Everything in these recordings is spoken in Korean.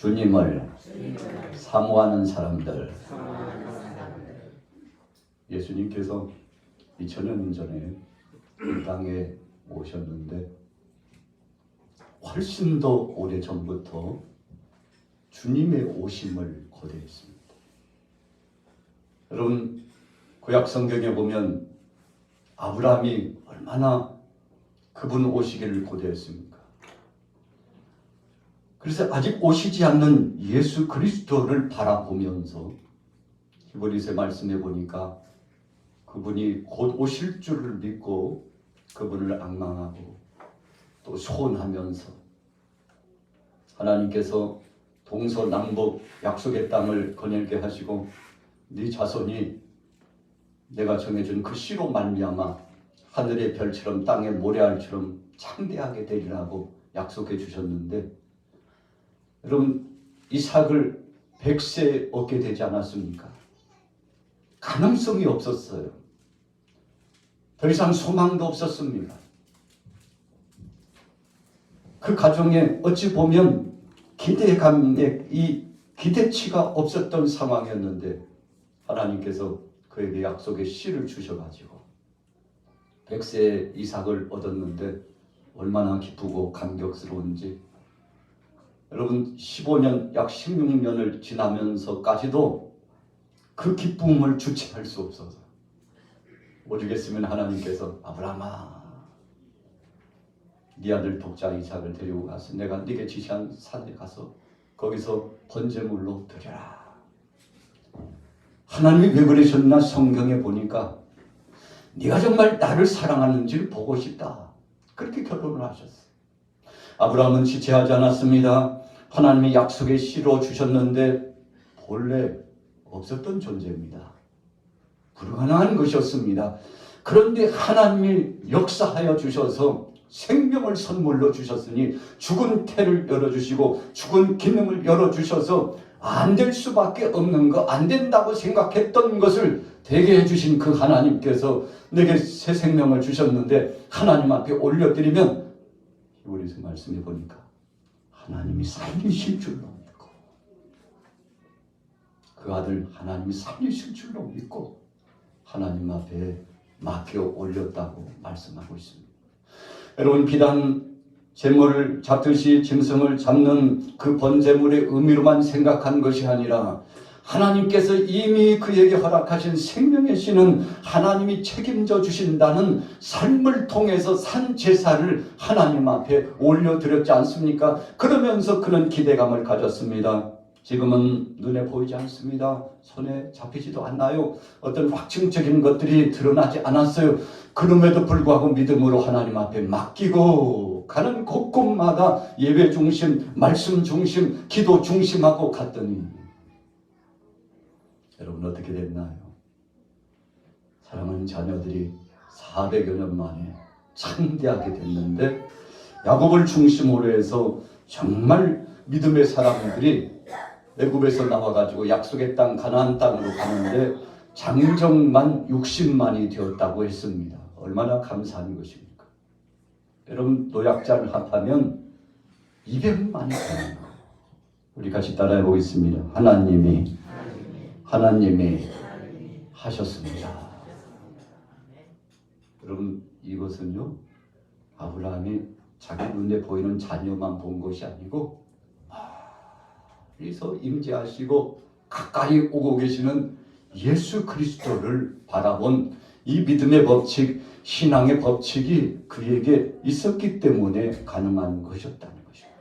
주님을 사모하는 사람들. 예수님께서 2000년 전에 이 땅에 오셨는데 훨씬 더 오래전부터 주님의 오심을 고대했습니다. 여러분, 구약 성경에 보면 아브라함이 얼마나 그분 오시기를 고대했습니까? 그래서 아직 오시지 않는 예수 그리스도를 바라보면서 히브리서 말씀해 보니까 그분이 곧 오실 줄을 믿고 그분을 앙망하고 또 소원하면서 하나님께서 동서남북 약속의 땅을 거닐게 하시고 네 자손이 내가 정해준 그 씨로 말미암아 하늘의 별처럼 땅의 모래알처럼 창대하게 되리라고 약속해 주셨는데, 여러분, 이삭을 100세에 얻게 되지 않았습니까? 가능성이 없었어요. 더 이상 소망도 없었습니다. 그 가정에 어찌 보면 기대감에 이 기대치가 없었던 상황이었는데 하나님께서 그에게 약속의 씨를 주셔가지고 100세의 이삭을 얻었는데 얼마나 기쁘고 감격스러운지. 여러분, 15년, 약 16년을 지나면서까지도 그 기쁨을 주체할 수 없어서 오죽했으면 하나님께서 아브라함아, 네 아들 독자 이삭을 데리고 가서 내가 네게 지시한 산에 가서 거기서 번제물로 드려라. 하나님이 왜 그러셨나 성경에 보니까 네가 정말 나를 사랑하는지를 보고 싶다. 그렇게 결론을 하셨어요. 아브라함은 지체하지 않았습니다. 하나님이 약속의 씨로 주셨는데 본래 없었던 존재입니다. 불가능한 것이었습니다. 그런데 하나님이 역사하여 주셔서 생명을 선물로 주셨으니 죽은 태를 열어주시고 죽은 기능을 열어주셔서 안 될 수밖에 없는 거, 안 된다고 생각했던 것을 되게 해주신 그 하나님께서 내게 새 생명을 주셨는데 하나님 앞에 올려드리면, 히브리서 말씀해 보니까 하나님이 살리실 줄로 믿고 그 아들 하나님이 살리실 줄로 믿고 하나님 앞에 맡겨 올렸다고 말씀하고 있습니다. 여러분, 비단 제물을 잡듯이 짐승을 잡는 그 번제물의 의미로만 생각한 것이 아니라 하나님께서 이미 그에게 허락하신 생명의 씨는 하나님이 책임져 주신다는 삶을 통해서 산 제사를 하나님 앞에 올려드렸지 않습니까? 그러면서 그는 기대감을 가졌습니다. 지금은 눈에 보이지 않습니다. 손에 잡히지도 않나요? 어떤 확증적인 것들이 드러나지 않았어요. 그럼에도 불구하고 믿음으로 하나님 앞에 맡기고 가는 곳곳마다 예배 중심, 말씀 중심, 기도 중심하고 갔더니 여러분 어떻게 됐나요? 사랑하는 자녀들이 400여 년 만에 창대하게 됐는데 야곱을 중심으로 해서 정말 믿음의 사람들이 애굽에서 나와가지고 약속의 땅 가나안 땅으로 가는데 장정만 60만이 되었다고 했습니다. 얼마나 감사한 것입니까? 여러분, 노약자를 합하면 200만이 됩니다. 우리 같이 따라해 보겠습니다. 하나님이 하셨습니다. 여러분, 이것은요, 아브라함이 자기 눈에 보이는 자녀만 본 것이 아니고 그래서 임재하시고 가까이 오고 계시는 예수 그리스도를 바라본 이 믿음의 법칙, 신앙의 법칙이 그에게 있었기 때문에 가능한 것이었다는 것입니다.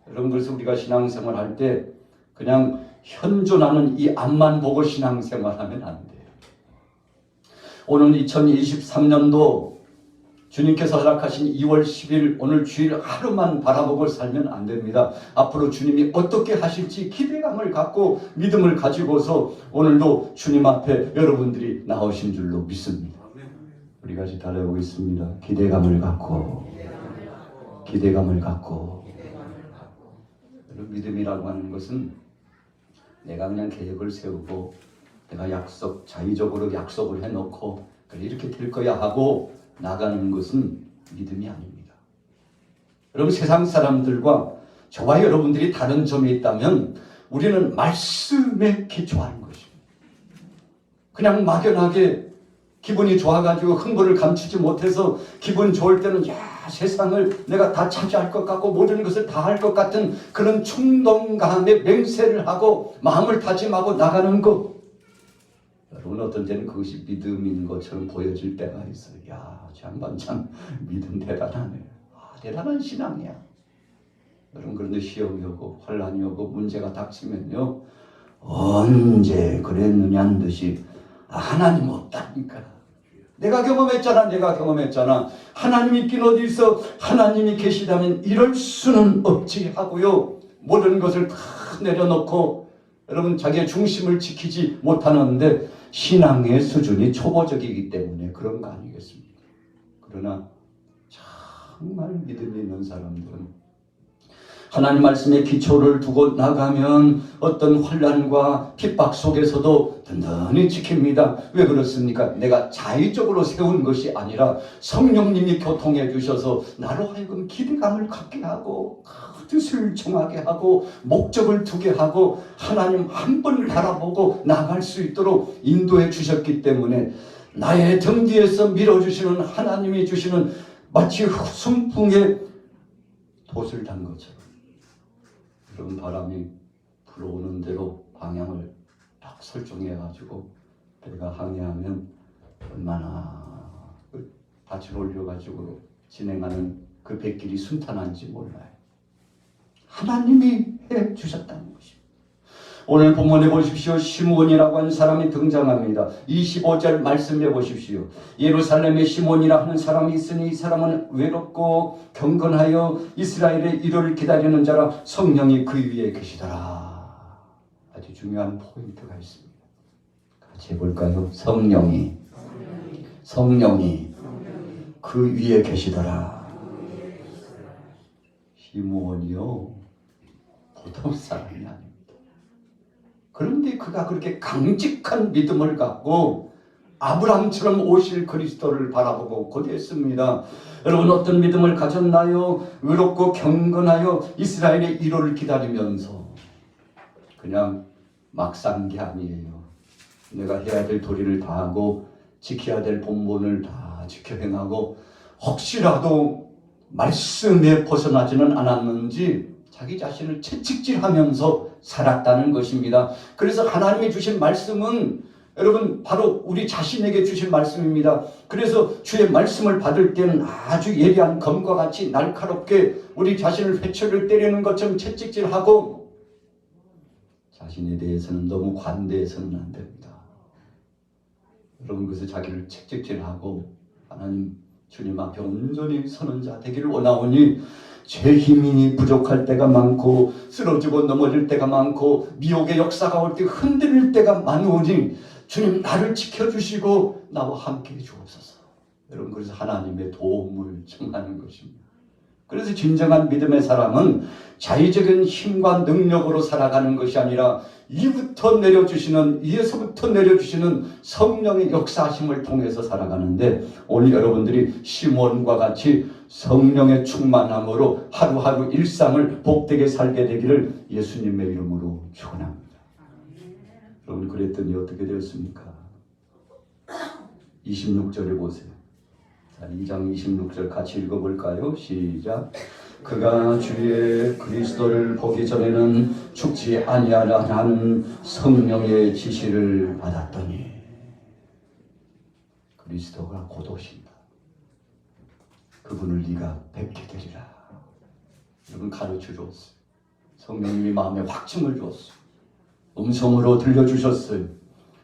여러분, 그래서 우리가 신앙생활 할 때 그냥 현존하는 이 앞만 보고 신앙생활하면 안 돼요. 오늘 2023년도 주님께서 허락하신 2월 10일 오늘 주일 하루만 바라보고 살면 안 됩니다. 앞으로 주님이 어떻게 하실지 기대감을 갖고 믿음을 가지고서 오늘도 주님 앞에 여러분들이 나오신 줄로 믿습니다. 우리 같이 따라해보겠습니다. 기대감을 갖고 여러분, 믿음이라고 하는 것은 내가 그냥 계획을 세우고 내가 자의적으로 약속을 해놓고 그래 이렇게 될 거야 하고 나가는 것은 믿음이 아닙니다. 여러분, 세상 사람들과 저와 여러분들이 다른 점이 있다면 우리는 말씀에 기초하는 것입니다. 그냥 막연하게 기분이 좋아가지고 흥분을 감추지 못해서 기분 좋을 때는 세상을 내가 다 차지할 것 같고 모든 것을 다 할 것 같은 그런 충동감에 맹세를 하고 마음을 다짐하고 나가는 것. 여러분 어떤 때는 그것이 믿음인 것처럼 보여질 때가 있어요. 저 양반 참 믿음 대단하네. 대단한 신앙이야. 여러분 그런데 시험이 오고 환란이 오고 문제가 닥치면요. 언제 그랬느냐는 듯이 하나님 없다니까. 내가 경험했잖아. 하나님 있긴 어디 있어. 하나님이 계시다면 이럴 수는 없지 하고요. 모든 것을 다 내려놓고 여러분 자기의 중심을 지키지 못하는데 신앙의 수준이 초보적이기 때문에 그런 거 아니겠습니까? 그러나 정말 믿음이 있는 사람들은 하나님 말씀에 기초를 두고 나가면 어떤 환난과 핍박 속에서도 든든히 지킵니다. 왜 그렇습니까? 내가 자의적으로 세운 것이 아니라 성령님이 교통해 주셔서 나로 하여금 기대감을 갖게 하고 뜻을 정하게 하고 목적을 두게 하고 하나님 한 번 바라보고 나갈 수 있도록 인도해 주셨기 때문에 나의 등 뒤에서 밀어주시는 하나님이 주시는 마치 순풍에 돛을 단 것처럼 그런 바람이 불어오는 대로 방향을 딱 설정해가지고 배가 항해하면 얼마나 밭을 올려가지고 진행하는 그 뱃길이 순탄한지 몰라요. 하나님이 해주셨다는 것입니다. 오늘 본문에 보십시오. 시몬이라고 하는 사람이 등장합니다. 25절 말씀해 보십시오. 예루살렘에 시몬이라 하는 사람이 있으니 이 사람은 외롭고 경건하여 이스라엘의 일을 기다리는 자라 성령이 그 위에 계시더라. 아주 중요한 포인트가 있습니다. 같이 해볼까요? 성령이 그 위에 계시더라. 시몬이요 보통 사람이 아닙니다. 그런데 그가 그렇게 강직한 믿음을 갖고 아브라함처럼 오실 그리스도를 바라보고 고대했습니다. 여러분 어떤 믿음을 가졌나요? 의롭고 경건하여 이스라엘의 일호를 기다리면서 그냥 막 산 게 아니에요. 내가 해야 될 도리를 다하고 지켜야 될 본분을 다 지켜 행하고 혹시라도 말씀에 벗어나지는 않았는지 자기 자신을 채찍질하면서 살았다는 것입니다. 그래서 하나님이 주신 말씀은 여러분 바로 우리 자신에게 주신 말씀입니다. 그래서 주의 말씀을 받을 때는 아주 예리한 검과 같이 날카롭게 우리 자신을 회초리를 때리는 것처럼 채찍질하고 자신에 대해서는 너무 관대해서는 안 됩니다. 여러분 그래서 자기를 채찍질하고 하나님 주님 앞에 온전히 서는 자 되기를 원하오니 제 힘이 부족할 때가 많고 쓰러지고 넘어질 때가 많고 미혹의 역사가 올 때 흔들릴 때가 많으니 주님 나를 지켜주시고 나와 함께 해주옵소서. 여러분 그래서 하나님의 도움을 청하는 것입니다. 그래서 진정한 믿음의 사람은 자의적인 힘과 능력으로 살아가는 것이 아니라 위에서부터 내려주시는 성령의 역사하심을 통해서 살아가는데 오늘 여러분들이 시몬과 같이 성령의 충만함으로 하루하루 일상을 복되게 살게 되기를 예수님의 이름으로 축원합니다. 여러분 그랬더니 어떻게 되었습니까? 26절에 보세요. 자, 2장 26절 같이 읽어볼까요? 시작. 그가 주의 그리스도를 보기 전에는 죽지 아니하라 하는 성령의 지시를 받았더니 그리스도가 곧 오신다. 그분을 네가 뵙게 되리라. 여러분 가르쳐 줬어요. 성령님이 마음에 확증을 줬어요. 음성으로 들려주셨어요.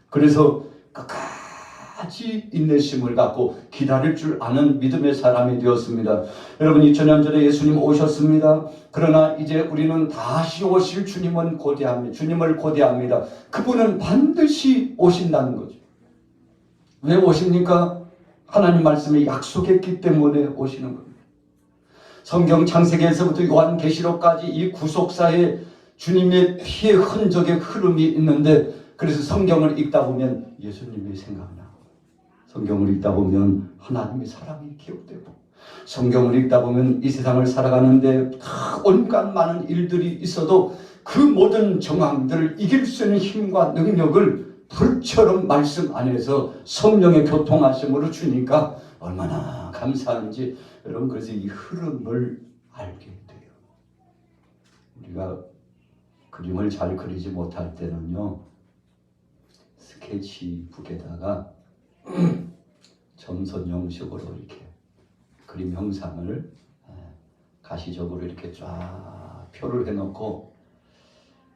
그래서 끝까지 인내심을 갖고 기다릴 줄 아는 믿음의 사람이 되었습니다. 여러분 2000년 전에 예수님 오셨습니다. 그러나 이제 우리는 다시 오실 주님을 고대합니다. 그분은 반드시 오신다는 거죠. 왜 오십니까? 하나님 말씀이 약속했기 때문에 오시는 겁니다. 성경 창세기에서부터 요한계시록까지 이 구속사에 주님의 피의 흔적의 흐름이 있는데 그래서 성경을 읽다 보면 예수님이 생각나고 성경을 읽다 보면 하나님의 사랑이 기억되고 성경을 읽다 보면 이 세상을 살아가는데 온갖 많은 일들이 있어도 그 모든 정황들을 이길 수 있는 힘과 능력을 불처럼 말씀 안에서 성령의 교통하심으로 주니까 얼마나 감사한지. 여러분, 그래서 이 흐름을 알게 돼요. 우리가 그림을 잘 그리지 못할 때는요, 스케치북에다가 점선 형식으로 이렇게 그림 형상을 가시적으로 이렇게 쫙 표를 해놓고,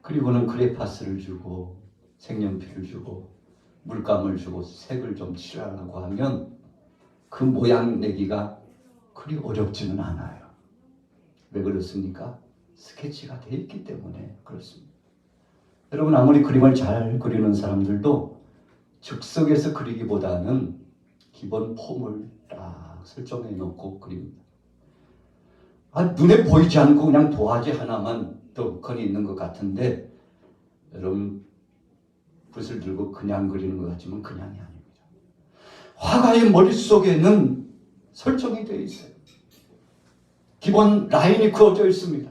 그리고는 그래파스를 주고 색연필을 주고 물감을 주고 색을 좀 칠하라고 하면 그 모양 내기가 그리 어렵지는 않아요. 왜 그렇습니까? 스케치가 돼 있기 때문에 그렇습니다. 여러분, 아무리 그림을 잘 그리는 사람들도 즉석에서 그리기보다는 기본 폼을 딱 설정해 놓고 그립니다. 눈에 보이지 않고 그냥 도화지 하나만 떡하니 있는 것 같은데, 여러분, 붓을 들고 그냥 그리는 것 같지만 그냥이 아닙니다. 화가의 머릿속에는 설정이 되어 있어요. 기본 라인이 그어져 있습니다.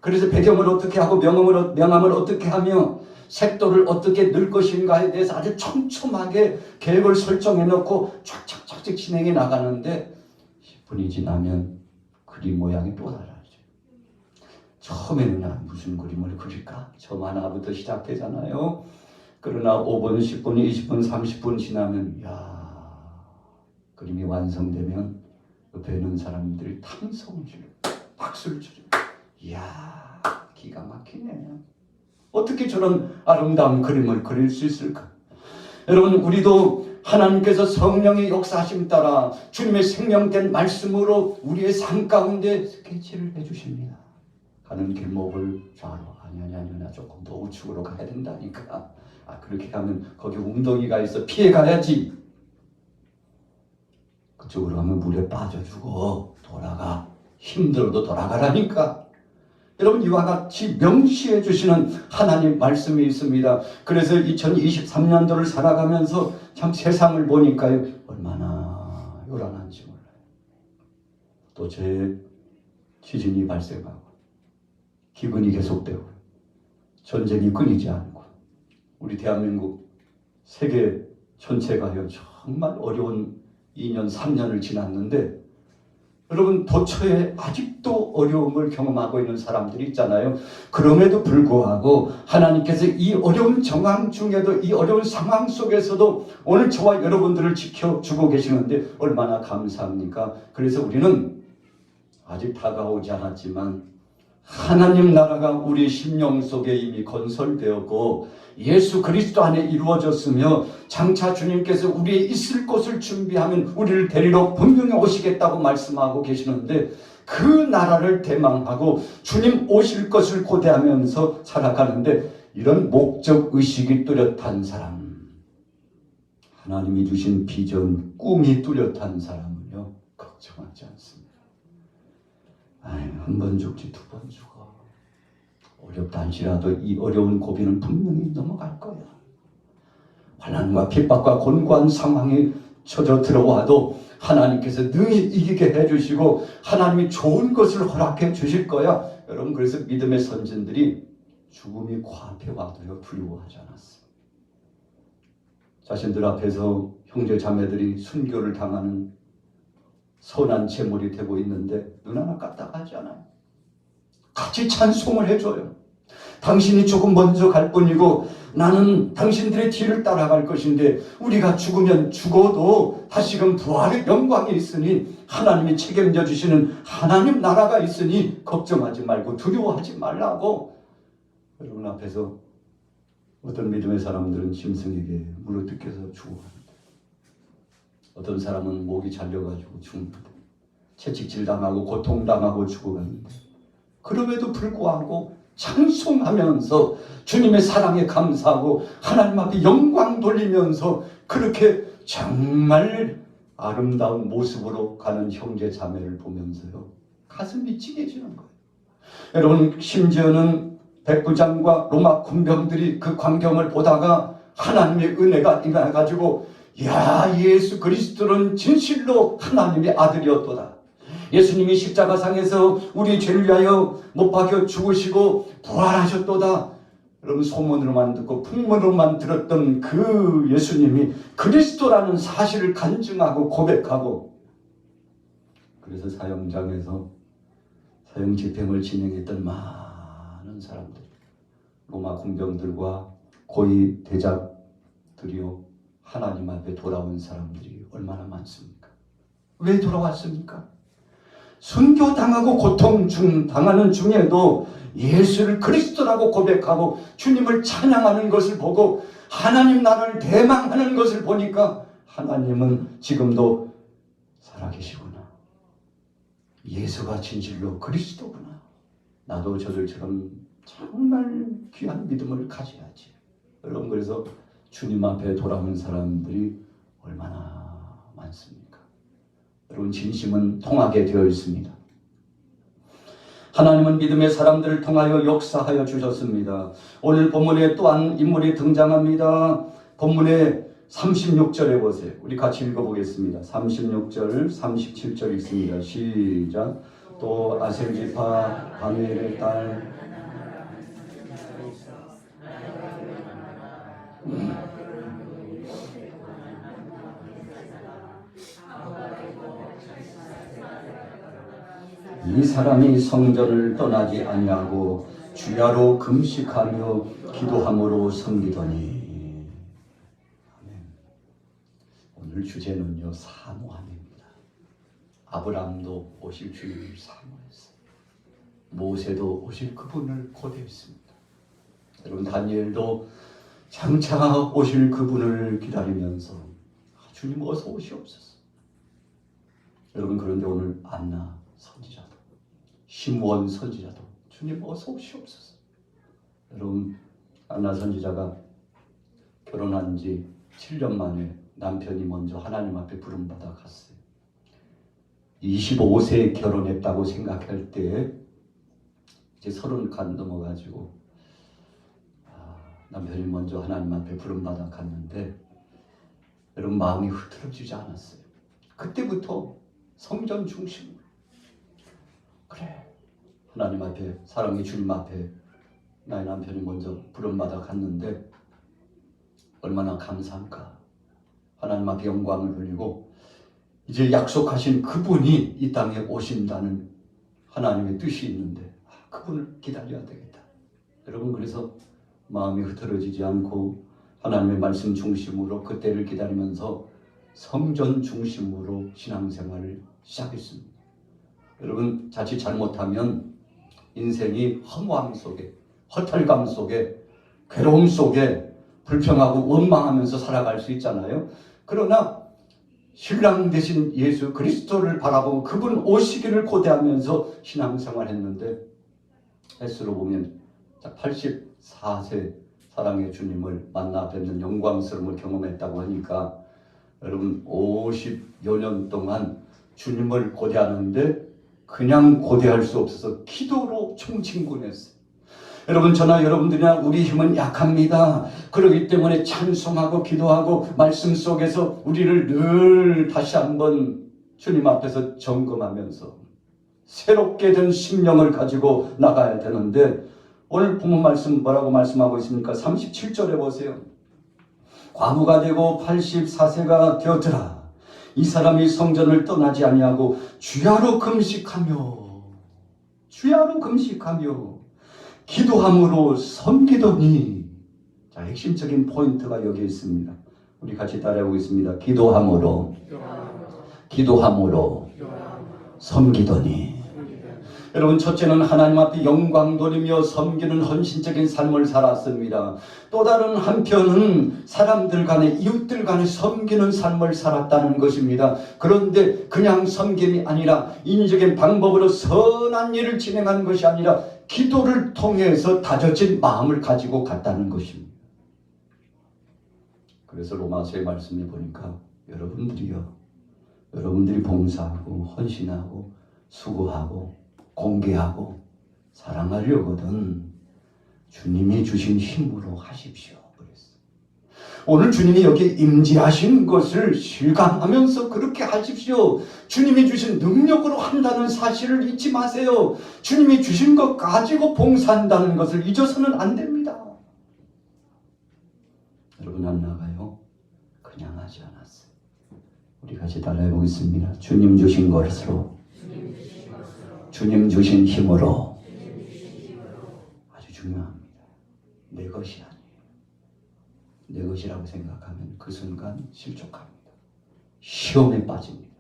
그래서 배경을 어떻게 하고 명암을 어떻게 하며 색도를 어떻게 넣을 것인가에 대해서 아주 촘촘하게 계획을 설정해 놓고 촥촥촥 진행해 나가는데 10분이 지나면 그림 모양이 또 달라져. 처음에는 무슨 그림을 그릴까? 점 하나부터 시작되잖아요. 그러나 5분, 10분, 20분, 30분 지나면 그림이 완성되면 옆에 있는 사람들이 탕성을 치고 박수를 치고, 이야, 기가 막히네. 어떻게 저런 아름다운 그림을 그릴 수 있을까? 여러분, 우리도 하나님께서 성령의 역사하심 따라 주님의 생명된 말씀으로 우리의 삶 가운데 스케치를 해주십니다. 가는 길목을 좌로, 아니, 나 조금 더 우측으로 가야 된다니까. 그렇게 하면 거기 웅덩이가 있어, 피해 가야지. 그쪽으로 가면 물에 빠져주고 돌아가. 힘들어도 돌아가라니까. 여러분, 이와 같이 명시해 주시는 하나님 말씀이 있습니다. 그래서 2023년도를 살아가면서 참 세상을 보니까요, 얼마나 요란한지 몰라요. 또 제 지진이 발생하고 기근이 계속되고 전쟁이 끊이지 않고 우리 대한민국 세계 전체가요, 정말 어려운 2년 3년을 지났는데, 여러분, 도처에 아직도 어려움을 경험하고 있는 사람들이 있잖아요. 그럼에도 불구하고 하나님께서 이 어려운 정황 중에도, 이 어려운 상황 속에서도 오늘 저와 여러분들을 지켜주고 계시는데 얼마나 감사합니까? 그래서 우리는 아직 다가오지 않았지만 하나님 나라가 우리 심령 속에 이미 건설되었고 예수 그리스도 안에 이루어졌으며 장차 주님께서 우리의 있을 곳을 준비하면 우리를 데리러 분명히 오시겠다고 말씀하고 계시는데, 그 나라를 대망하고 주님 오실 것을 고대하면서 살아가는데, 이런 목적의식이 뚜렷한 사람, 하나님이 주신 비전, 꿈이 뚜렷한 사람은요, 걱정하지 않습니다. 한 번 죽지 두 번 죽어. 어렵다 할지라도 이 어려운 고비는 분명히 넘어갈 거야. 환난과 핍박과 곤고한 상황에 젖어 들어와도 하나님께서 능히 이기게 해주시고 하나님이 좋은 것을 허락해 주실 거야. 여러분, 그래서 믿음의 선진들이 죽음이 코앞에 와도요 두려워하지 않았어요. 자신들 앞에서 형제 자매들이 순교를 당하는 선한 제물이 되고 있는데 눈 하나 까딱하지 않아요. 같이 찬송을 해줘요. 당신이 조금 먼저 갈 뿐이고 나는 당신들의 뒤를 따라갈 것인데, 우리가 죽으면 죽어도 다시금 부활의 영광이 있으니 하나님이 책임져 주시는 하나님 나라가 있으니 걱정하지 말고 두려워하지 말라고. 여러분 앞에서 어떤 믿음의 사람들은 짐승에게 물어뜯겨서 죽어갑니다. 어떤 사람은 목이 잘려가지고 죽는데, 채찍질 당하고 고통당하고 죽어갑니다. 그럼에도 불구하고 찬송하면서 주님의 사랑에 감사하고 하나님 앞에 영광 돌리면서 그렇게 정말 아름다운 모습으로 가는 형제 자매를 보면서요 가슴이 찡해지는 거예요. 여러분, 심지어는 백부장과 로마 군병들이 그 광경을 보다가 하나님의 은혜가 임해가지고, 야, 예수 그리스도는 진실로 하나님의 아들이었도다. 예수님이 십자가상에서 우리 죄를 위하여 못 박혀 죽으시고 부활하셨도다. 여러분 소문으로만 듣고 풍문으로만 들었던 그 예수님이 그리스도라는 사실을 간증하고 고백하고, 그래서 사형장에서 사형 집행을 진행했던 많은 사람들, 로마 군병들과 고위 대작들이요, 하나님 앞에 돌아온 사람들이 얼마나 많습니까? 왜 돌아왔습니까? 순교당하고 고통 당하는 중에도 예수를 그리스도라고 고백하고 주님을 찬양하는 것을 보고 하나님 나라를 대망하는 것을 보니까 하나님은 지금도 살아계시구나. 예수가 진실로 그리스도구나. 나도 저들처럼 정말 귀한 믿음을 가져야지. 여러분, 그래서 주님 앞에 돌아오는 사람들이 얼마나 많습니까? 여러분, 진심은 통하게 되어 있습니다. 하나님은 믿음의 사람들을 통하여 역사하여 주셨습니다. 오늘 본문에 또한 인물이 등장합니다. 본문의 36절에 보세요. 우리 같이 읽어보겠습니다. 36절, 37절 있습니다. 시작. 또 아셀 지파 바누엘의 딸 이 사람이 성전을 떠나지 아니하고 주야로 금식하며 기도함으로 섬기더니. 아멘. 오늘 주제는요, 사모함입니다. 아브라함도 오실 주님을 사모했어요. 모세도 오실 그분을 고대했습니다. 여러분, 다니엘도 장차 오실 그분을 기다리면서 주님 어서 오시옵소서. 여러분, 그런데 오늘 안나 선지자도 심원 선지자도 주님 어서 오시옵소서. 여러분, 안나 선지자가 결혼한 지 7년 만에 남편이 먼저 하나님 앞에 부름받아 갔어요. 25세에 결혼했다고 생각할 때 이제 30간 넘어가지고 남편이 먼저 하나님 앞에 부름받아 갔는데, 여러분, 마음이 흐트러지지 않았어요. 그때부터 성전 중심으로, 그래, 하나님 앞에, 사랑의 주님 앞에 나의 남편이 먼저 부름받아 갔는데 얼마나 감사한가. 하나님 앞에 영광을 돌리고 이제 약속하신 그분이 이 땅에 오신다는 하나님의 뜻이 있는데 그분을 기다려야 되겠다. 여러분, 그래서 마음이 흐트러지지 않고 하나님의 말씀 중심으로 그때를 기다리면서 성전 중심으로 신앙생활을 시작했습니다. 여러분, 자칫 잘못하면 인생이 허무함 속에, 허탈감 속에, 괴로움 속에 불평하고 원망하면서 살아갈 수 있잖아요. 그러나 신랑 되신 예수 그리스도를 바라보고 그분 오시기를 고대하면서 신앙생활을 했는데, 횟수로 보면 84세 사랑의 주님을 만나 뵙는 영광스러움을 경험했다고 하니까, 여러분, 50여 년 동안 주님을 고대하는데 그냥 고대할 수 없어서 기도로 총진군했어요. 여러분, 저나 여러분들이나 우리 힘은 약합니다. 그렇기 때문에 찬송하고 기도하고 말씀 속에서 우리를 늘 다시 한번 주님 앞에서 점검하면서 새롭게 된 심령을 가지고 나가야 되는데, 오늘 본문 말씀 뭐라고 말씀하고 있습니까? 37절에 보세요. 과부가 되고 84세가 되었더라. 이 사람이 성전을 떠나지 아니하고 주야로 금식하며 기도함으로 섬기더니. 자, 핵심적인 포인트가 여기 있습니다. 우리 같이 따라해보겠습니다. 기도함으로 섬기더니. 여러분, 첫째는 하나님 앞에 영광 돌리며 섬기는 헌신적인 삶을 살았습니다. 또 다른 한편은 사람들 간에, 이웃들 간에 섬기는 삶을 살았다는 것입니다. 그런데 그냥 섬김이 아니라 인위적인 방법으로 선한 일을 진행하는 것이 아니라 기도를 통해서 다져진 마음을 가지고 갔다는 것입니다. 그래서 로마서의 말씀에 보니까 여러분들이 봉사하고 헌신하고 수고하고 공개하고 사랑하려거든 주님이 주신 힘으로 하십시오. 그랬어요. 오늘 주님이 여기 임재하신 것을 실감하면서 그렇게 하십시오. 주님이 주신 능력으로 한다는 사실을 잊지 마세요. 주님이 주신 것 가지고 봉사한다는 것을 잊어서는 안 됩니다. 여러분, 안나가요 그냥 하지 않았어요. 우리 같이 따라해 보겠습니다. 주님 주신 것으로, 주님 주신 힘으로. 아주 중요합니다. 내 것이 아니에요. 내 것이라고 생각하면 그 순간 실족합니다. 시험에 빠집니다.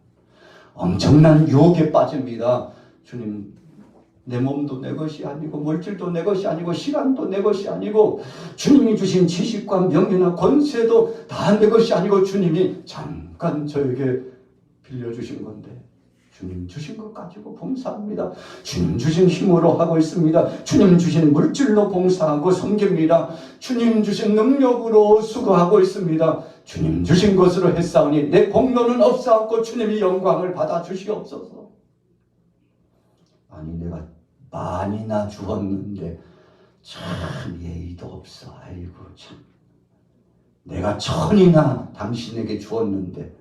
엄청난 유혹에 빠집니다. 주님, 내 몸도 내 것이 아니고 물질도 내 것이 아니고 시간도 내 것이 아니고 주님이 주신 지식과 명예나 권세도 다 내 것이 아니고 주님이 잠깐 저에게 빌려주신 건데 주님 주신 것 가지고 봉사합니다. 주님 주신 힘으로 하고 있습니다. 주님 주신 물질로 봉사하고 섬깁니다. 주님 주신 능력으로 수고하고 있습니다. 주님 주신 것으로 했사오니 내 공로는 없사옵고 주님이 영광을 받아 주시옵소서. 아니, 내가 많이나 주었는데 참 예의도 없어. 아이고 참. 내가 1000이나 당신에게 주었는데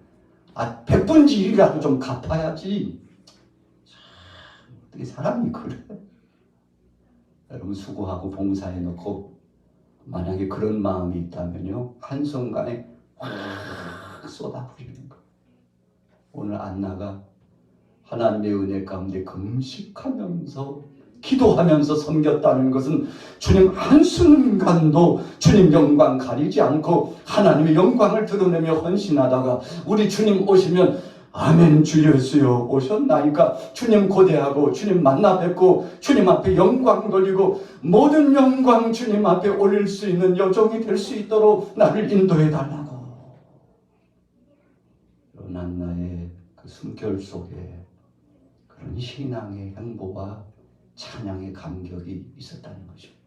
100분지 1이라도 좀 갚아야지. 참, 어떻게 사람이 그래? 여러분, 수고하고 봉사해 놓고 만약에 그런 마음이 있다면요, 한순간에 확 쏟아부리는 거예요. 오늘 안나가 하나님의 은혜 가운데 금식하면서 기도하면서 섬겼다는 것은 주님 한순간도 주님 영광 가리지 않고 하나님의 영광을 드러내며 헌신하다가 우리 주님 오시면 아멘 주 예수여 오셨나이까 주님 고대하고 주님 만나 뵙고 주님 앞에 영광 돌리고 모든 영광 주님 앞에 올릴 수 있는 여종이 될 수 있도록 나를 인도해 달라고. 안나의 그 숨결 속에 그런 신앙의 행보와 찬양의 감격이 있었다는 것입니다.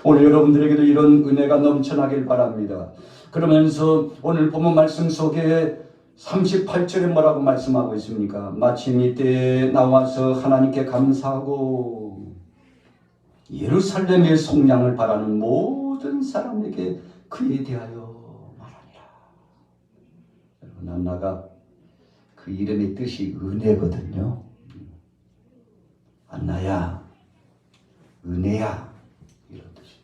오늘 여러분들에게도 이런 은혜가 넘쳐나길 바랍니다. 그러면서 오늘 본문 말씀 속에 38절에 뭐라고 말씀하고 있습니까? 마침 이때에 나와서 하나님께 감사하고 예루살렘의 속량을 바라는 모든 사람에게 그에 대하여 말하니라. 여러분, 안나가 그 이름의 뜻이 은혜거든요. 안나야, 은혜야, 이런 뜻이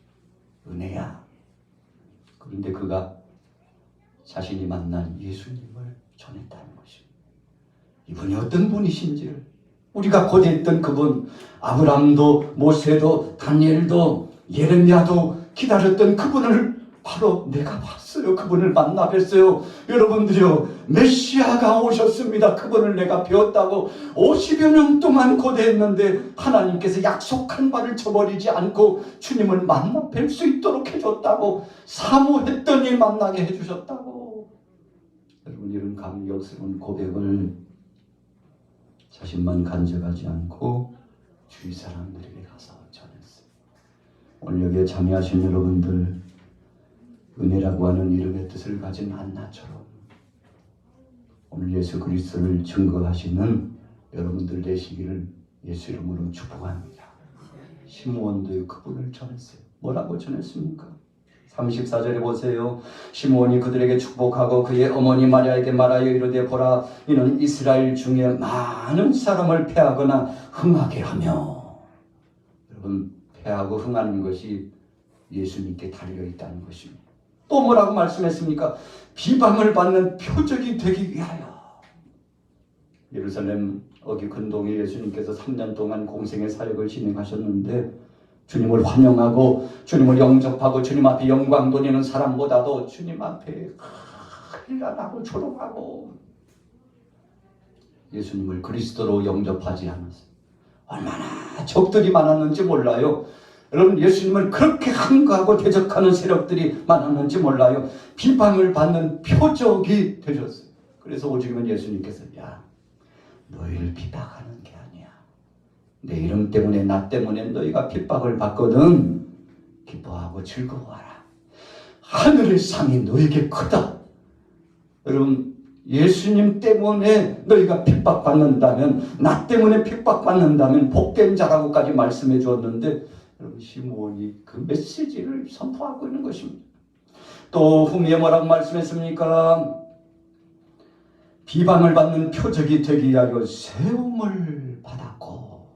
은혜야. 그런데 그가 자신이 만난 예수님을 전했다는 것입니다. 이분이 어떤 분이신지를, 우리가 고대했던 그분, 아브라함도 모세도 다니엘도 예레미야도 기다렸던 그분을 바로 내가 봤어요. 그분을 만나 뵀어요. 여러분들이요, 메시아가 오셨습니다. 그분을 내가 배웠다고 50여 년 동안 고대했는데 하나님께서 약속한 바를 저버리지 않고 주님을 만나 뵐 수 있도록 해줬다고, 사모했더니 만나게 해주셨다고. 여러분, 이런 감격스러운 고백을 자신만 간직하지 않고 주위 사람들에게 가서 전했어요. 오늘 여기에 참여하신 여러분들, 은혜라고 하는 이름의 뜻을 가진 안나처럼 오늘 예수 그리스도를 증거하시는 여러분들 되시기를 예수 이름으로 축복합니다. 시므온도 그분을 전했어요. 뭐라고 전했습니까? 34절에 보세요. 시므온이 그들에게 축복하고 그의 어머니 마리아에게 말하여 이르되 보라, 이는 이스라엘 중에 많은 사람을 패하거나 흥하게 하며. 여러분, 패하고 흥하는 것이 예수님께 달려있다는 것입니다. 또 뭐라고 말씀했습니까? 비방을 받는 표적이 되기 위하여. 예루살렘 어기 근동에 예수님께서 3년 동안 공생의 사역을 진행하셨는데 주님을 환영하고 주님을 영접하고 주님 앞에 영광 돌리는 사람보다도 주님 앞에 hir난하고 조롱하고 예수님을 그리스도로 영접하지 않았어요. 얼마나 적들이 많았는지 몰라요. 여러분, 예수님을 그렇게 항거하고 대적하는 세력들이 많았는지 몰라요. 비방을 받는 표적이 되셨어요. 그래서 오직은 예수님께서 야, 너희를 비방하는 게 아니야. 내 이름 때문에, 나 때문에 너희가 핍박을 받거든 기뻐하고 즐거워하라. 하늘의 상이 너에게 크다. 여러분, 예수님 때문에 너희가 핍박받는다면, 나 때문에 핍박받는다면 복된 자라고까지 말씀해 주었는데 여러분, 시므온이 그 메시지를 선포하고 있는 것입니다. 또 후미에 뭐라고 말씀했습니까? 비방을 받는 표적이 되기 위하여 세움을 받았고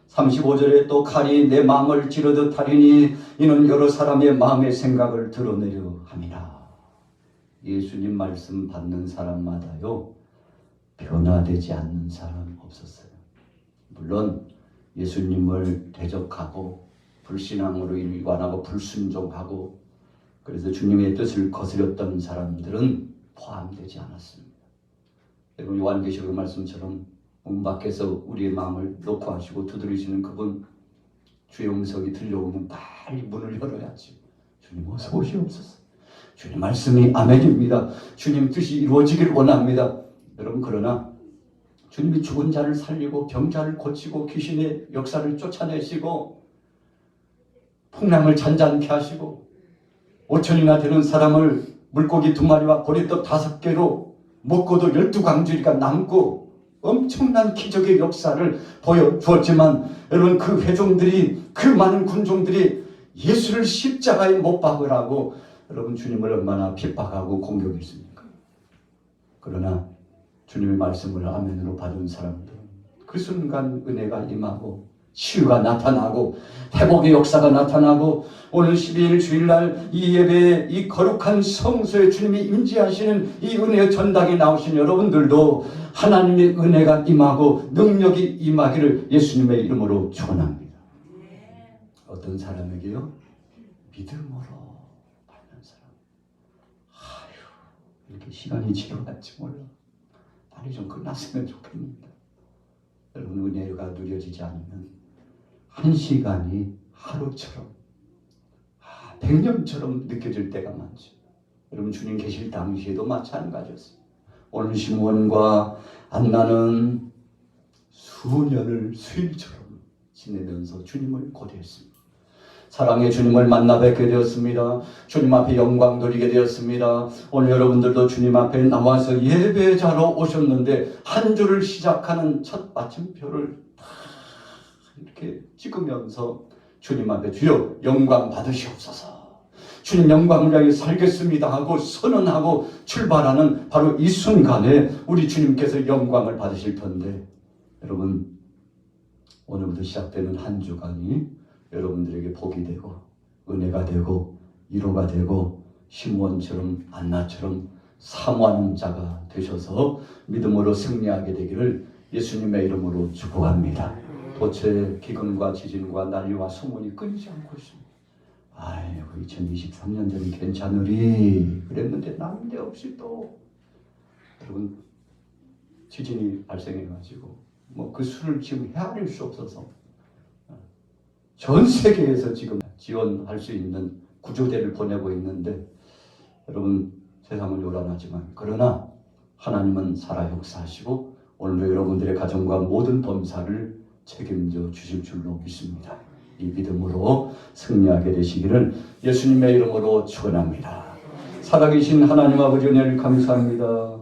35절에 또 칼이 내 마음을 찌르듯 하리니 이는 여러 사람의 마음의 생각을 드러내려 함이라. 예수님 말씀 받는 사람마다요 변화되지 않는 사람 없었어요. 물론 예수님을 대적하고 불신앙으로 일관하고 불순종하고 그래서 주님의 뜻을 거스렸던 사람들은 포함되지 않았습니다. 여러분 요한계시록 말씀처럼 문 밖에서 우리의 마음을 놓고 하시고 두드리시는 그분 주의 음성이 들려오면 빨리 문을 열어야지. 주님 어서 오시옵소서. 주님 말씀이 아멘입니다. 주님 뜻이 이루어지기를 원합니다. 여러분 그러나 주님이 죽은 자를 살리고 병자를 고치고 귀신의 역사를 쫓아내시고 풍랑을 잔잔케 하시고 5천이나 되는 사람을 물고기 2마리와 보리떡 5개로 먹고도 12광주리가 남고 엄청난 기적의 역사를 보여주었지만 여러분 그 회중들이 그 많은 군종들이 예수를 십자가에 못 박으라고 여러분 주님을 얼마나 핍박하고 공격했습니까? 그러나 주님의 말씀을 아멘으로 받은 사람들은 그 순간 은혜가 임하고 치유가 나타나고 회복의 역사가 나타나고 오늘 12일 주일날 이 예배에 이 거룩한 성소에 주님이 임재하시는 이 은혜의 전당에 나오신 여러분들도 하나님의 은혜가 임하고 능력이 임하기를 예수님의 이름으로 축원합니다. 어떤 사람에게요? 믿음으로 받는 사람. 아유 이렇게 시간이 지겨울지 몰라. 빨리 좀 끝났으면 좋겠습니다. 여러분 은혜가 누려지지 않으면 한 시간이 하루처럼 100년처럼 느껴질 때가 많죠. 여러분 주님 계실 당시에도 마찬가지였습니다. 오늘 시므온과 안나는 수년을 수일처럼 지내면서 주님을 고대했습니다. 사랑의 주님을 만나 뵙게 되었습니다. 주님 앞에 영광 돌리게 되었습니다. 오늘 여러분들도 주님 앞에 나와서 예배자로 오셨는데 한 주를 시작하는 첫 마침표를 다 이렇게 찍으면서 주님 앞에 주여 영광 받으시옵소서. 주님 영광을 위하여 살겠습니다 하고 선언하고 출발하는 바로 이 순간에 우리 주님께서 영광을 받으실 텐데 여러분 오늘부터 시작되는 한 주간이 여러분들에게 복이 되고 은혜가 되고 위로가 되고 시므온처럼 안나처럼 사모하는 자가 되셔서 믿음으로 승리하게 되기를 예수님의 이름으로 축복합니다. 도처에 기근과 지진과 난리와 소문이 끊이지 않고 있습니다. 아이고 2023년도는 괜찮으리 그랬는데 난데없이 또 여러분 지진이 발생해가지고 뭐 그 수를 지금 헤아릴 수 없어서 전 세계에서 지금 지원할 수 있는 구조대를 보내고 있는데 여러분 세상은 요란하지만 그러나 하나님은 살아 역사하시고 오늘도 여러분들의 가정과 모든 범사를 책임져 주실 줄로 믿습니다. 이 믿음으로 승리하게 되시기를 예수님의 이름으로 축원합니다. 살아계신 하나님 아버지 은혜를 감사합니다.